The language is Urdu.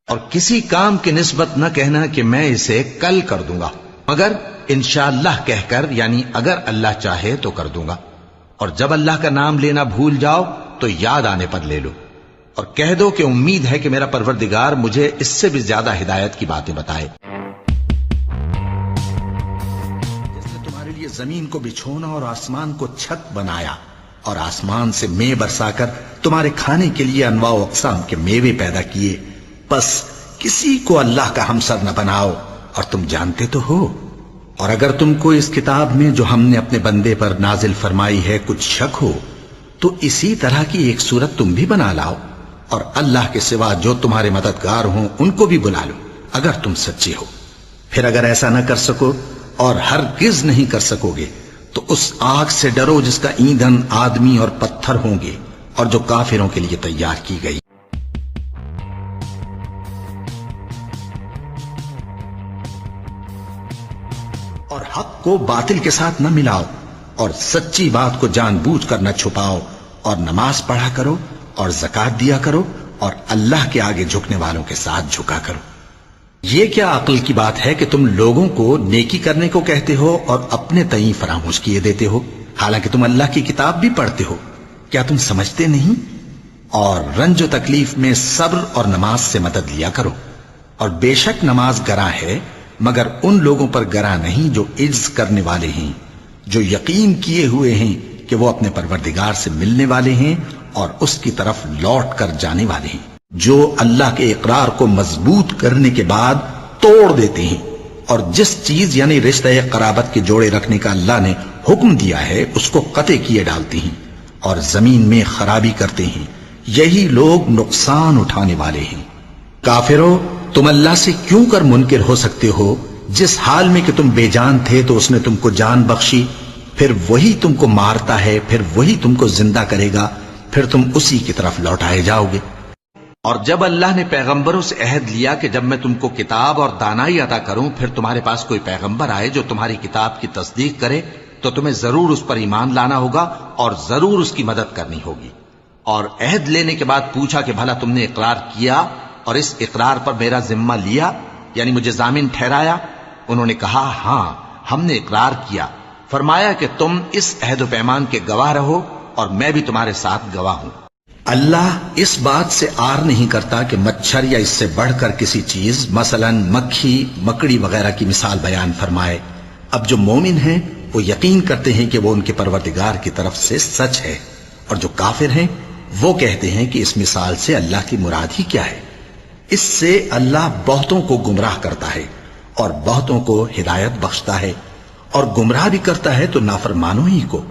اور کسی کام کی نسبت نہ کہنا کہ میں اسے کل کر دوں گا، مگر انشاءاللہ کہہ کر، یعنی اگر اللہ چاہے تو کر دوں گا۔ اور جب اللہ کا نام لینا بھول جاؤ تو یاد آنے پر لے لو، اور کہہ دو کہ امید ہے کہ میرا پروردگار مجھے اس سے بھی زیادہ ہدایت کی باتیں بتائے۔ جس نے تمہارے لیے زمین کو بچھونا اور آسمان کو چھت بنایا، اور آسمان سے مے برسا کر تمہارے کھانے کے لیے انواع و اقسام کے میوے پیدا کیے، بس کسی کو اللہ کا ہمسر نہ بناؤ، اور تم جانتے تو ہو۔ اور اگر تم کو اس کتاب میں جو ہم نے اپنے بندے پر نازل فرمائی ہے کچھ شک ہو تو اسی طرح کی ایک صورت تم بھی بنا لاؤ، اور اللہ کے سوا جو تمہارے مددگار ہوں ان کو بھی بلا لو اگر تم سچے ہو۔ پھر اگر ایسا نہ کر سکو اور ہرگز نہیں کر سکو گے تو اس آگ سے ڈرو جس کا ایندھن آدمی اور پتھر ہوں گے، اور جو کافروں کے لیے تیار کی گئی۔ اور حق کو باطل کے ساتھ نہ ملاؤ، اور سچی بات کو جان بوجھ کر نہ چھپاؤ، اور نماز پڑھا کرو اور زکات دیا کرو، اور اللہ کے آگے جھکنے والوں کے ساتھ جھکا کرو۔ یہ کیا عقل کی بات ہے کہ تم لوگوں کو نیکی کرنے کو کہتے ہو اور اپنے تئیں فراموش کیے دیتے ہو، حالانکہ تم اللہ کی کتاب بھی پڑھتے ہو؟ کیا تم سمجھتے نہیں؟ اور رنج و تکلیف میں صبر اور نماز سے مدد لیا کرو، اور بے شک نماز گراں ہے، مگر ان لوگوں پر گراں نہیں جو عجز کرنے والے ہیں، جو یقین کیے ہوئے ہیں کہ وہ اپنے پروردگار سے ملنے والے ہیں اور اس کی طرف لوٹ کر جانے والے ہیں، جو اللہ کے اقرار کو مضبوط کرنے کے بعد توڑ دیتے ہیں، اور جس چیز یعنی رشتہ قرابت کے جوڑے رکھنے کا اللہ نے حکم دیا ہے اس کو قطع کیے ڈالتے ہیں، اور زمین میں خرابی کرتے ہیں۔ یہی لوگ نقصان اٹھانے والے ہیں۔ کافرو، تم اللہ سے کیوں کر منکر ہو سکتے ہو؟ جس حال میں کہ تم بے جان تھے تو اس نے تم کو جان بخشی، پھر وہی تم کو مارتا ہے، پھر وہی تم کو زندہ کرے گا، پھر تم اسی کی طرف لوٹائے جاؤ گے۔ اور جب اللہ نے پیغمبروں سے عہد لیا کہ جب میں تم کو کتاب اور دانائی عطا کروں، پھر تمہارے پاس کوئی پیغمبر آئے جو تمہاری کتاب کی تصدیق کرے، تو تمہیں ضرور اس پر ایمان لانا ہوگا اور ضرور اس کی مدد کرنی ہوگی۔ اور عہد لینے کے بعد پوچھا کہ بھلا تم نے اقرار کیا اور اس اقرار پر میرا ذمہ لیا، یعنی مجھے ضامن ٹھہرایا؟ انہوں نے کہا ہاں، ہم نے اقرار کیا۔ فرمایا کہ تم اس عہد و پیمان کے گواہ رہو اور میں بھی تمہارے ساتھ گواہ ہوں۔ اللہ اس بات سے آر نہیں کرتا کہ مچھر یا اس سے بڑھ کر کسی چیز مثلا مکھی، مکڑی وغیرہ کی مثال بیان فرمائے۔ اب جو مومن ہیں وہ یقین کرتے ہیں کہ وہ ان کے پروردگار کی طرف سے سچ ہے، اور جو کافر ہیں وہ کہتے ہیں کہ اس مثال سے اللہ کی مراد ہی کیا ہے۔ اس سے اللہ بہتوں کو گمراہ کرتا ہے اور بہتوں کو ہدایت بخشتا ہے، اور گمراہ بھی کرتا ہے تو نافرمانوں ہی کو۔